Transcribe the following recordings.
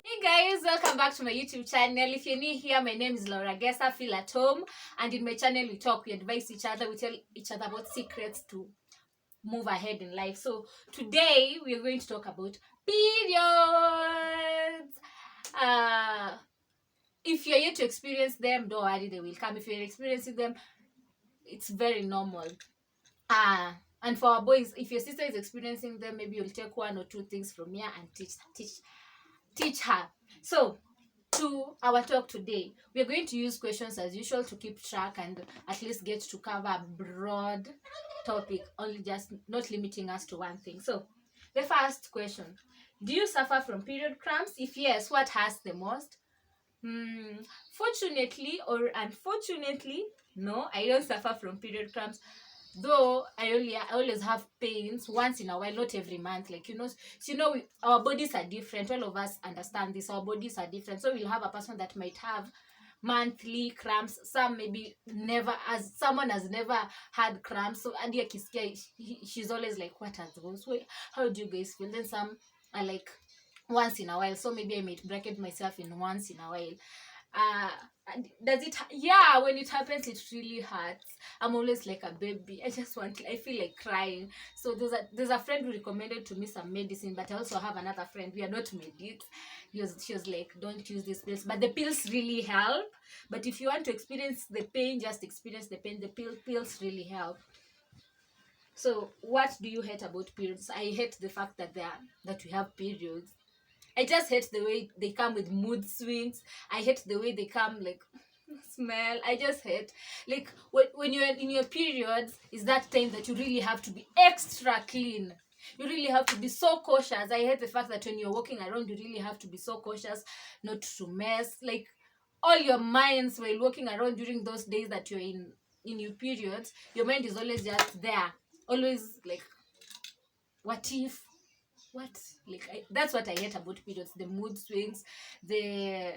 Hey guys, welcome back to my YouTube channel. If you're new here, my name is Laura Gessa. Feel at home, and in my channel we talk, we advise each other, we tell each other about secrets to move ahead in life. So today we are going to talk about periods. If you're yet to experience them, don't worry, they will come. If you're experiencing them, it's very normal. And for our boys, if your sister is experiencing them, maybe you'll take one or two things from here and teach her. So to our talk today, we are going to use questions as usual to keep track and at least get to cover a broad topic, only just not limiting us to one thing. So the first question: do you suffer from period cramps? If yes, what hurts the most? Fortunately or unfortunately, no, I don't suffer from period cramps. Though I always have pains once in a while, not every month. Like, our bodies are different. All of us understand this. Our bodies are different. So we'll have a person that might have monthly cramps. Some maybe never, as someone has never had cramps. So Adia Kiskia, she's always like, what are those? How do you guys feel? Then some are like once in a while. So maybe I might bracket myself in once in a while. uh does it Yeah, when it happens it really hurts. I'm always like a baby. I feel like crying. So there's a friend who recommended to me some medicine, but I also have another friend, we are not medics. She was like, don't use these pills, but the pills really help. But if you want to experience the pain, just experience the pain. The pills really help. So what do you hate about periods? I hate the fact that we have periods. I just hate the way they come with mood swings. I hate the way they come like smell. I just hate, like, when you're in your periods, is that time that you really have to be extra clean. You really have to be so cautious. I hate the fact that when you're walking around, you really have to be so cautious not to mess. Like, all your minds while walking around during those days that you're in your periods, your mind is always just there. Always like, what if, what, like, that's what I hate about periods: the mood swings, the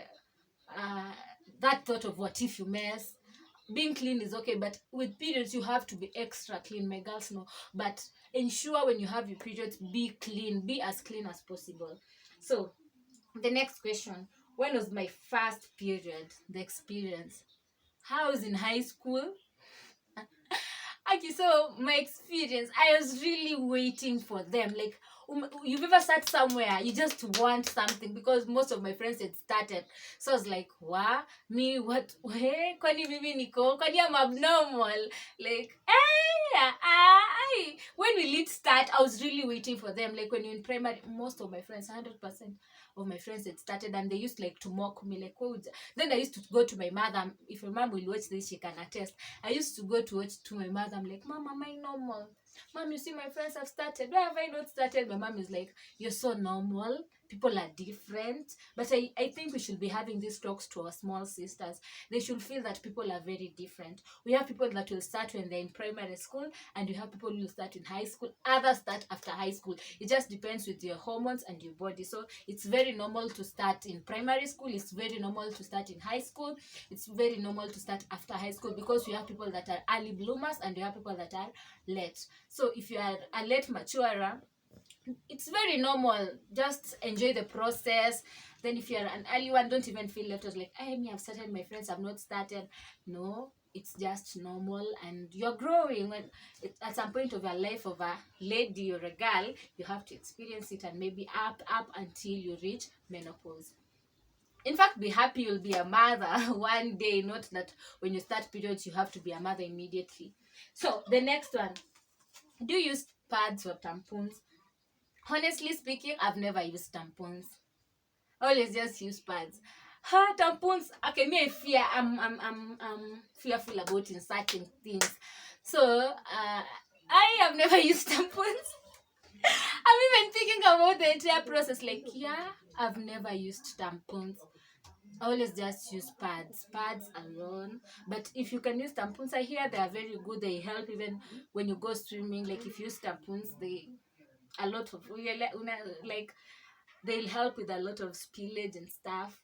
uh that thought of what if you mess. Being clean is okay, but with periods you have to be extra clean. My girls know. But ensure when you have your periods, be clean, be as clean as possible. So the next question: when was my first period? The experience. How I was in high school. Okay, so my experience, I was really waiting for them. Like, you've ever sat somewhere, you just want something because most of my friends had started. So I was like, what? Me, what? Hey, kwani mimi niko? Kwani I'm abnormal? Like, when will it start? I was really waiting for them. Like, when you're in primary, most of my friends, 100% of my friends had started, and they used like to mock me. Like, oh, then I used to go to my mother. If my mom will watch this, she can attest. I used to go to watch to my mother. I'm like, Mom, am I normal? Mom, you see my friends have started. Why have I not started? My mom is like, you're so normal. People are different. But I think we should be having these talks to our small sisters. They should feel that people are very different. We have people that will start when they're in primary school, and we have people who will start in high school. Others start after high school. It just depends with your hormones and your body. So it's very normal to start in primary school. It's very normal to start in high school. It's very normal to start after high school, because we have people that are early bloomers and we have people that are late. So if you are a late maturer, it's very normal. Just enjoy the process. Then if you're an early one, don't even feel left out, like, I've started, my friends have not started. No, it's just normal, and you're growing. When at some point of your life, of a lady or a girl, you have to experience it, and maybe up until you reach menopause. In fact, be happy you'll be a mother one day, not that when you start periods you have to be a mother immediately. So the next one: do you use pads or tampons? Honestly speaking, I've never used tampons. I always just use pads. Tampons. Okay, me I fear. I'm fearful about certain things. So I have never used tampons. I'm even thinking about the entire process. Like, yeah, I've never used tampons. I always just use pads alone. But if you can use tampons, I hear they are very good. They help even when you go swimming. Like, if you use tampons, they a lot of like they'll help with a lot of spillage and stuff.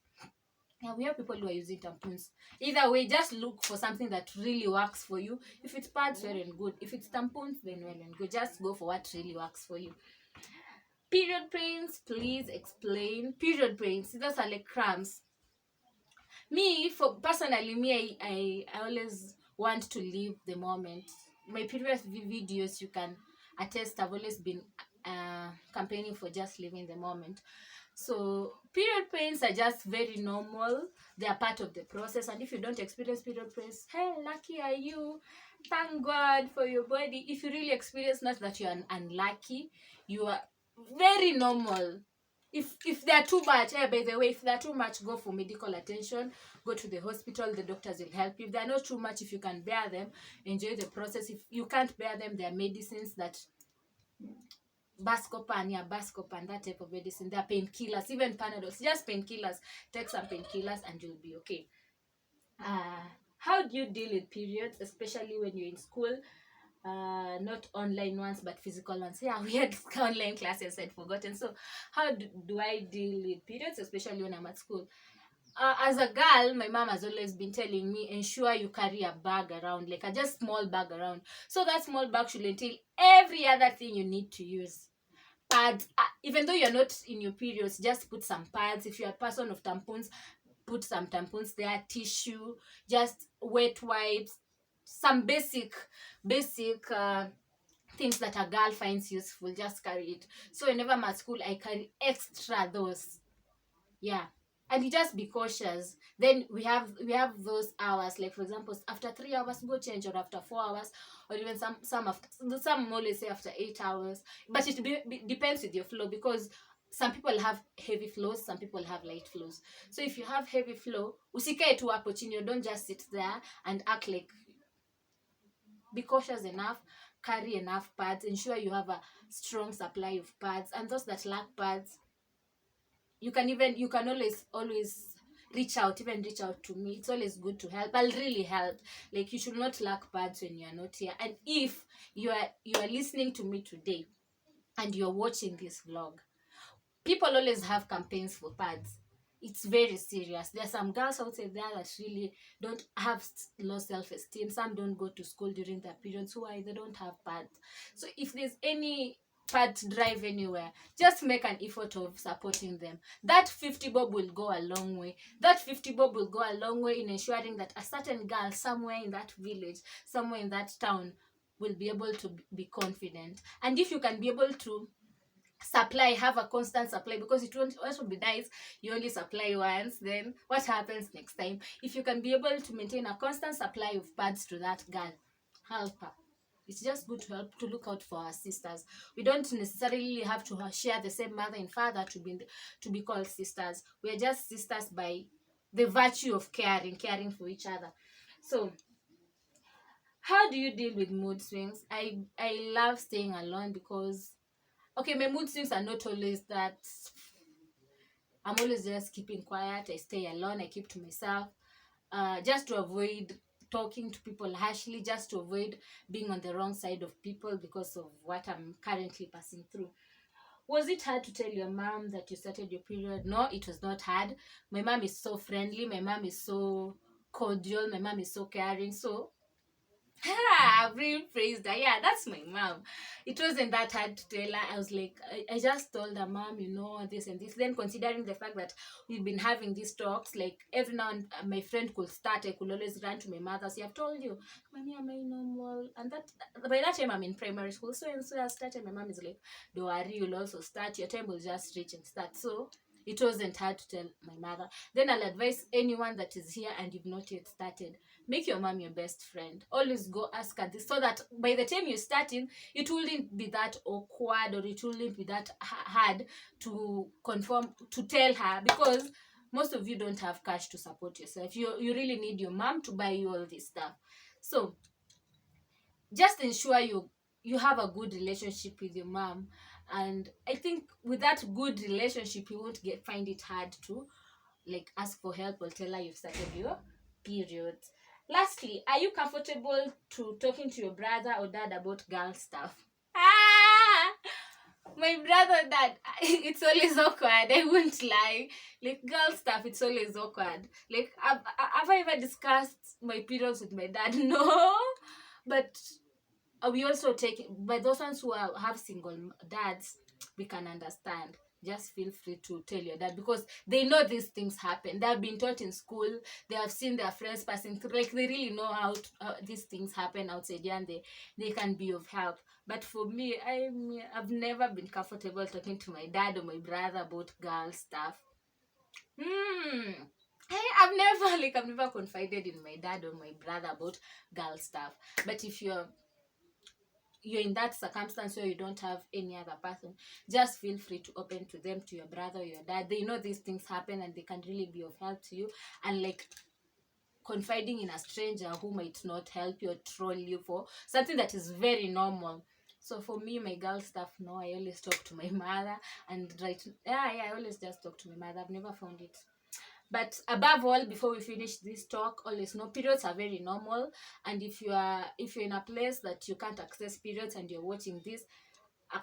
Yeah, we have people who are using tampons. Either way, just look for something that really works for you. If it's pads, well and good. If it's tampons, then well and good. Just go for what really works for you. Period pains, please explain. Period pains, those are like cramps. Me, for personally, me, I always want to live the moment. My previous videos, you can attest, I've always been campaigning for just living the moment. So period pains are just very normal. They are part of the process, and if you don't experience period pains, hey, lucky are you. Thank God for your body. If you really experience, not that you are unlucky, you are very normal. If they are too much, by the way, if they are too much, go for medical attention, go to the hospital, the doctors will help you. If they are not too much, if you can bear them, enjoy the process. If you can't bear them, there are medicines that Bascopan, that type of medicine. There are painkillers, even Panadols, just painkillers. Take some painkillers and you'll be okay. How do you deal with periods, especially when you're in school? Not online ones, but physical ones. Yeah, we had online classes, I'd forgotten. So, how do I deal with periods, especially when I'm at school? As a girl, my mom has always been telling me, ensure you carry a bag around, like a just small bag around. So that small bag should entail every other thing you need to use. Pads, even though you're not in your periods, just put some pads. If you're a person of tampons, put some tampons there, tissue, just wet wipes, some basic things that a girl finds useful. Just carry it. So whenever I'm at school, I carry extra those. Yeah, and you just be cautious. Then we have those hours, like for example, after 3 hours go change, or after 4 hours, or even some after, some always say after 8 hours. But it depends with your flow, because some people have heavy flows, some people have light flows. So if you have heavy flow, usikae tu hapo chini, don't just sit there and act like. Be cautious enough, carry enough pads, ensure you have a strong supply of pads, and those that lack pads, you can always reach out, even reach out to me. It's always good to help. I'll really help. Like, you should not lack pads when you're not here. And if you are listening to me today and you're watching this vlog, people always have campaigns for pads. It's very serious. There are some girls out there that really don't have low self-esteem. Some don't go to school during their periods. Why? They don't have pads. So if there's any pad drive anywhere, just make an effort of supporting them. That 50 bob will go a long way. That 50 bob will go a long way in ensuring that a certain girl somewhere in that village, somewhere in that town, will be able to be confident. And if you can be able to have a constant supply, because it won't also be nice you only supply once, then what happens next time? If you can be able to maintain a constant supply of pads to that girl, help her. It's just good to help, to look out for our sisters. We don't necessarily have to share the same mother and father to be called sisters. We are just sisters by the virtue of caring for each other. So how do you deal with mood swings? I love staying alone, because okay, my mood swings are not always that. I'm always just keeping quiet. I stay alone. I keep to myself, just to avoid talking to people harshly, just to avoid being on the wrong side of people because of what I'm currently passing through. Was it hard to tell your mom that you started your period? No, it was not hard. My mom is so friendly. My mom is so cordial. My mom is so caring. So I've really praised her. Yeah, that's my mom. It wasn't that hard to tell her. I was like, I just told her, mom, this and this. Then, considering the fact that we've been having these talks, like every now and my friend could start, I could always run to my mother, say, I've told you, mommy, am I normal? And that by that time, I'm in primary school. So, and so I started. My mom is like, don't worry, you'll also start. Your time will just reach and start. So, it wasn't hard to tell my mother. Then I'll advise anyone that is here and you've not yet started, make your mom your best friend. Always go ask her this, so that by the time you're starting, it wouldn't be that awkward, or it wouldn't be that hard to conform, to tell her, because most of you don't have cash to support yourself. You really need your mom to buy you all this stuff. So just ensure you have a good relationship with your mom, and I think with that good relationship, you won't find it hard to like ask for help or tell her you've started your period. Lastly, are you comfortable to talking to your brother or dad about girl stuff? My brother, dad, it's always awkward. I won't lie. Like girl stuff, it's always awkward. Like, have I ever discussed my periods with my dad? No. But we also take, by those ones who have single dads, we can understand. Just feel free to tell your dad, because they know these things happen. They have been taught in school. They have seen their friends passing through. Like, they really know how these things happen outside here, and they can be of help. But for me, I've never been comfortable talking to my dad or my brother about girl stuff. I've never I've never confided in my dad or my brother about girl stuff. But if you're in that circumstance where you don't have any other person, just feel free to open to them, to your brother or your dad. They know these things happen, and they can really be of help to you. And like, confiding in a stranger who might not help you or troll you for something that is very normal. So for me, my girl stuff, no, I always talk to my mother. And I always just talk to my mother. I've never found it. But above all, before we finish this talk, always know periods are very normal. And if you're in a place that you can't access periods and you're watching this, uh,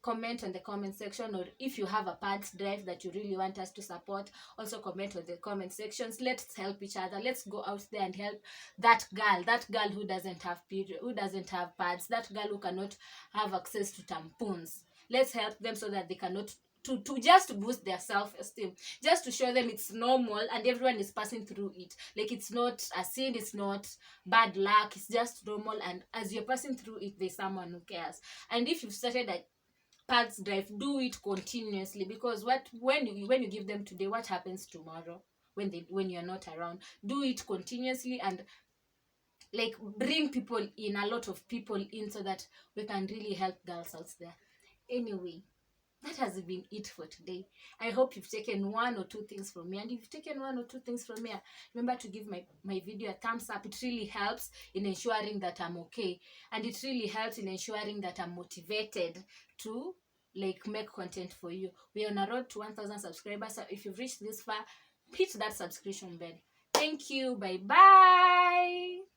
comment on the comment section. Or if you have a pads drive that you really want us to support, also comment on the comment sections. Let's help each other. Let's go out there and help that girl who doesn't have period, who doesn't have pads, that girl who cannot have access to tampons. Let's help them so that they cannot, to just boost their self-esteem, just to show them it's normal and everyone is passing through it. Like, it's not a sin, it's not bad luck, it's just normal. And as you're passing through it, there's someone who cares. And if you've started a pads drive, do it continuously, because when you give them today, what happens tomorrow when you're not around? Do it continuously, and like, bring people in, a lot of people in, so that we can really help girls out there. Anyway, that has been it for today. I hope you've taken one or two things from me. And if you've taken one or two things from me, remember to give my video a thumbs up. It really helps in ensuring that I'm okay. And it really helps in ensuring that I'm motivated to like make content for you. We're on a road to 1,000 subscribers. So if you've reached this far, hit that subscription bell. Thank you. Bye bye.